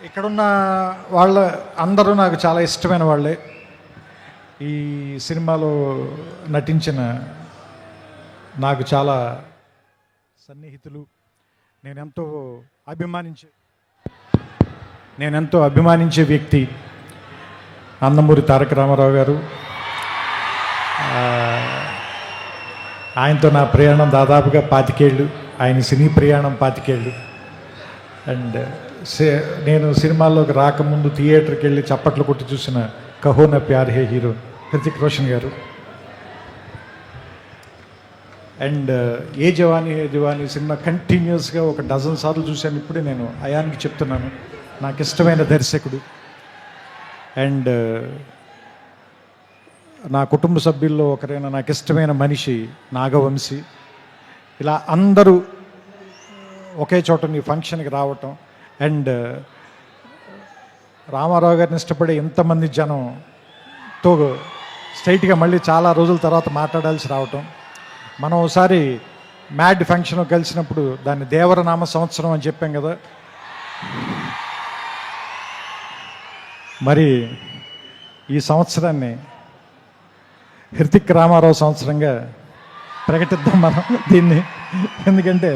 ఇక్కడున్న వాళ్ళ అందరూ నాకు చాలా ఇష్టమైన వాళ్ళే. ఈ సినిమాలో నటించిన నాకు చాలా సన్నిహితులు. నేనెంతో అభిమానించే వ్యక్తి నందమూరి తారక రామారావు గారు. ఆయనతో నా ప్రయాణం దాదాపుగా 25 ఏళ్ళు, ఆయన సినీ ప్రయాణం 25 ఏళ్ళు. అండ్ నేను సినిమాల్లోకి రాకముందు థియేటర్కి వెళ్ళి చప్పట్లు కొట్టి చూసిన కహో నా ప్యార్ హే హీరో హృతిక్ రోషన్ గారు. అండ్ ఏ జవానీ సినిమా కంటిన్యూస్గా 12 సార్లు చూశాను. ఇప్పుడే నేను అయాన్కి చెప్తున్నాను, నాకు ఇష్టమైన దర్శకుడు. అండ్ నా కుటుంబ సభ్యుల్లో ఒకరైన నాకు ఇష్టమైన మనిషి నాగవంశీ. ఇలా అందరూ ఒకే చోట నీ ఫంక్షన్కి రావటం, అండ్ రామారావు గారిని ఇష్టపడే ఎంతమంది జనంతో స్ట్రైట్గా మళ్ళీ చాలా రోజుల తర్వాత మాట్లాడాల్సి రావటం. మనం ఒకసారి మ్యాడ్ ఫంక్షన్ కలిసినప్పుడు దాన్ని దేవరనామ సంవత్సరం అని చెప్పాం కదా. మరి ఈ సంవత్సరాన్ని హృతిక్ రామారావు సంవత్సరంగా ప్రకటిద్దాం మనం దీన్ని. ఎందుకంటే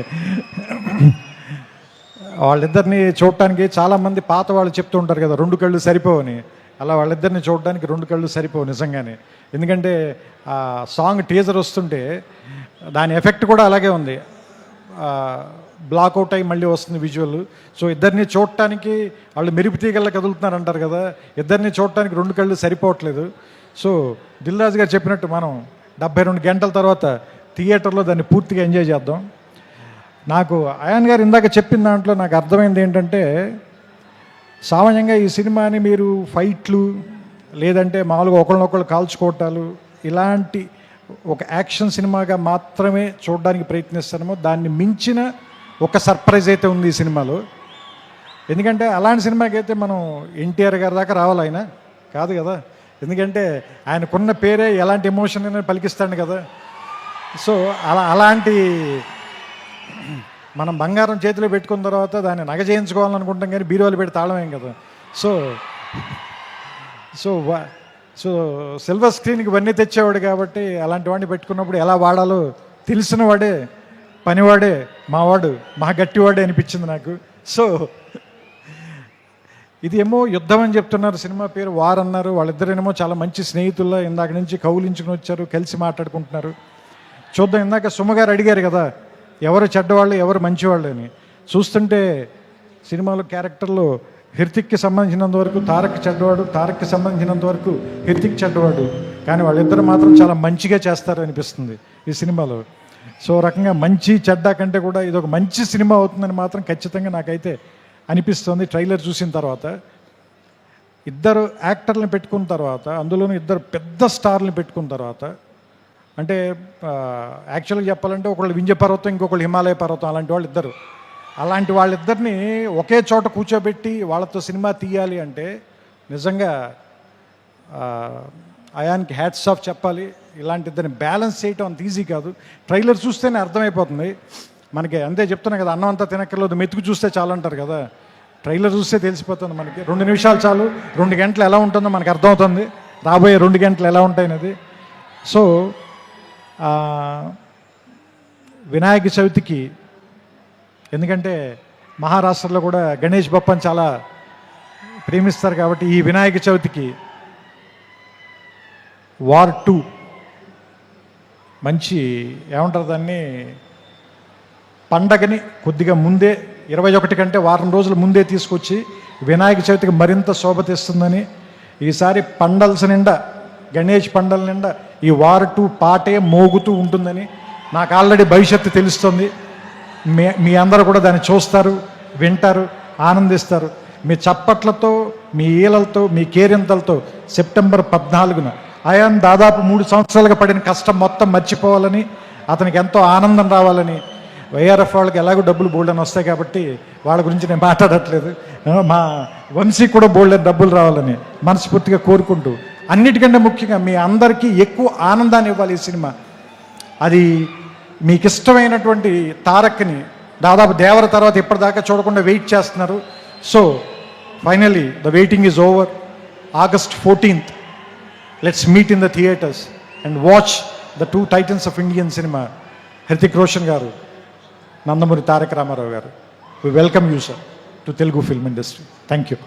వాళ్ళిద్దరిని చూడటానికి చాలామంది పాత వాళ్ళు చెప్తూ ఉంటారు కదా 2 కళ్ళు సరిపోవని. అలా వాళ్ళిద్దరిని చూడడానికి 2 కళ్ళు సరిపోవు నిజంగానే. ఎందుకంటే ఆ సాంగ్ టీజర్ వస్తుంటే దాని ఎఫెక్ట్ కూడా అలాగే ఉంది. బ్లాక్అవుట్ అయ్యి మళ్ళీ వస్తుంది విజువల్. సో ఇద్దరిని చూడటానికి వాళ్ళు మెరుపు తీగల్లో కదులుతున్నారు అంటారు కదా, ఇద్దరిని చూడటానికి 2 కళ్ళు సరిపోవట్లేదు. సో దిల్ రాజు గారు చెప్పినట్టు మనం 72 గంటల తర్వాత థియేటర్లో దాన్ని పూర్తిగా ఎంజాయ్ చేద్దాం. నాకు అయాన్ గారు ఇందాక చెప్పిన దాంట్లో నాకు అర్థమైంది ఏంటంటే, సామాన్యంగా ఈ సినిమాని మీరు ఫైట్లు లేదంటే మామూలుగా ఒకళ్ళనొకళ్ళు కాల్చుకోవటాలు ఇలాంటి ఒక యాక్షన్ సినిమాగా మాత్రమే చూడడానికి ప్రయత్నిస్తామో దాన్ని మించిన ఒక సర్ప్రైజ్ అయితే ఉంది ఈ సినిమాలో. ఎందుకంటే అలాంటి సినిమాకి అయితే మనం ఎన్టీఆర్ గారి దాకా రావాలి, ఆయన కాదు కదా. ఎందుకంటే ఆయనకున్న పేరే ఎలాంటి ఎమోషన్ అయినా పలికిస్తాడు కదా. సో అలాంటి మనం బంగారం చేతిలో పెట్టుకున్న తర్వాత దాన్ని నగ చేయించుకోవాలనుకుంటాం, కానీ బీరువాలు పెట్టి తాళమేం కదా. సో సో సో సిల్వర్ స్క్రీన్కి ఇవన్నీ తెచ్చేవాడు కాబట్టి అలాంటి వాడిని పెట్టుకున్నప్పుడు ఎలా వాడాలో తెలిసిన వాడే, పనివాడే, మావాడు, మా గట్టివాడే అనిపించింది నాకు. సో ఇది ఏమో యుద్ధం అని చెప్తున్నారు, సినిమా పేరు వార్ అన్నారు. వాళ్ళిద్దరేమో చాలా మంచి స్నేహితుల్లో ఇందాక నుంచి కౌలించుకుని వచ్చారు, కలిసి మాట్లాడుకుంటున్నారు. చూద్దాం. ఇందాక సుమగారు అడిగారు కదా ఎవరు చెడ్డవాళ్ళు ఎవరు మంచివాళ్ళు అని. చూస్తుంటే సినిమాలో క్యారెక్టర్లో హృతిక్కి సంబంధించినంత వరకు తారక్ చెడ్డవాడు, తారక్కి సంబంధించినంత వరకు హృతిక్ చెడ్డవాడు. కానీ వాళ్ళిద్దరు మాత్రం చాలా మంచిగా చేస్తారు అనిపిస్తుంది ఈ సినిమాలో. సో రకంగా మంచి చెడ్డ కంటే కూడా ఇది ఒక మంచి సినిమా అవుతుందని మాత్రం ఖచ్చితంగా నాకైతే అనిపిస్తుంది. ట్రైలర్ చూసిన తర్వాత ఇద్దరు యాక్టర్లను పెట్టుకున్న తర్వాత, అందులోనూ ఇద్దరు పెద్ద స్టార్లను పెట్టుకున్న తర్వాత, అంటే యాక్చువల్గా చెప్పాలంటే ఒకళ్ళు వింధ్య పర్వతం, ఇంకొకళ్ళు హిమాలయ పర్వతం, అలాంటి వాళ్ళు ఇద్దరు. అలాంటి వాళ్ళిద్దరిని ఒకే చోట కూర్చోబెట్టి వాళ్ళతో సినిమా తీయాలి అంటే నిజంగా అయాన్కి హ్యాట్స్ ఆఫ్ చెప్పాలి. ఇలాంటి ఇద్దరిని బ్యాలెన్స్ చేయటం అంత ఈజీ కాదు. ట్రైలర్ చూస్తేనే అర్థమైపోతుంది మనకి. అంతే చెప్తున్నా కదా, అన్నం అంతా తినక్కర్లేదు, మెతుకు చూస్తే చాలు అంటారు కదా. ట్రైలర్ చూస్తే తెలిసిపోతుంది మనకి. 2 నిమిషాలు చాలు, 2 గంటలు ఎలా ఉంటుందో మనకు అర్థమవుతుంది, రాబోయే 2 గంటలు ఎలా ఉంటాయనేది. సో వినాయక చవితికి, ఎందుకంటే మహారాష్ట్రలో కూడా గణేష్ బప్పని చాలా ప్రేమిస్తారు కాబట్టి ఈ వినాయక చవితికి వార్ 2 మంచి ఏమంటారు దాన్ని, పండగని కొద్దిగా ముందే 21 కంటే వారం రోజుల ముందే తీసుకొచ్చి వినాయక చవితికి మరింత శోభ తెస్తుందని, ఈసారి పండల్స్ నిండా, గణేష్ పండల నిండా ఈ వార్ 2 పాటే మోగుతూ ఉంటుందని నాకు ఆల్రెడీ భవిష్యత్తు తెలుస్తుంది. మీ అందరూ కూడా దాన్ని చూస్తారు, వింటారు, ఆనందిస్తారు. మీ చప్పట్లతో, మీ ఈలలతో, మీ కేరింతలతో సెప్టెంబర్ 14న అయాన్ దాదాపు 3 సంవత్సరాలుగా పడిన కష్టం మొత్తం మర్చిపోవాలని, అతనికి ఎంతో ఆనందం రావాలని. వైఆర్ఎఫ్ వాళ్ళకి ఎలాగో డబ్బులు బోల్డని వస్తాయి కాబట్టి వాళ్ళ గురించి నేను మాట్లాడట్లేదు. మా వంశీకి కూడా బోల్డని డబ్బులు రావాలని మనస్ఫూర్తిగా కోరుకుంటూ, అన్నిటికంటే ముఖ్యంగా మీ అందరికీ ఎక్కువ ఆనందాన్ని ఇవ్వాలి ఈ సినిమా. అది మీకు ఇష్టమైనటువంటి తారక్ని దాదాపు దేవర తర్వాత ఇప్పటిదాకా చూడకుండా వెయిట్ చేస్తున్నారు. So finally the waiting is over. August 14th, let's meet in the theatres and watch the two titans of Indian cinema, Hrithik Roshan garu, Nandamuri Tarak Ramarao garu. We welcome you, sir, to Telugu film industry. Thank you.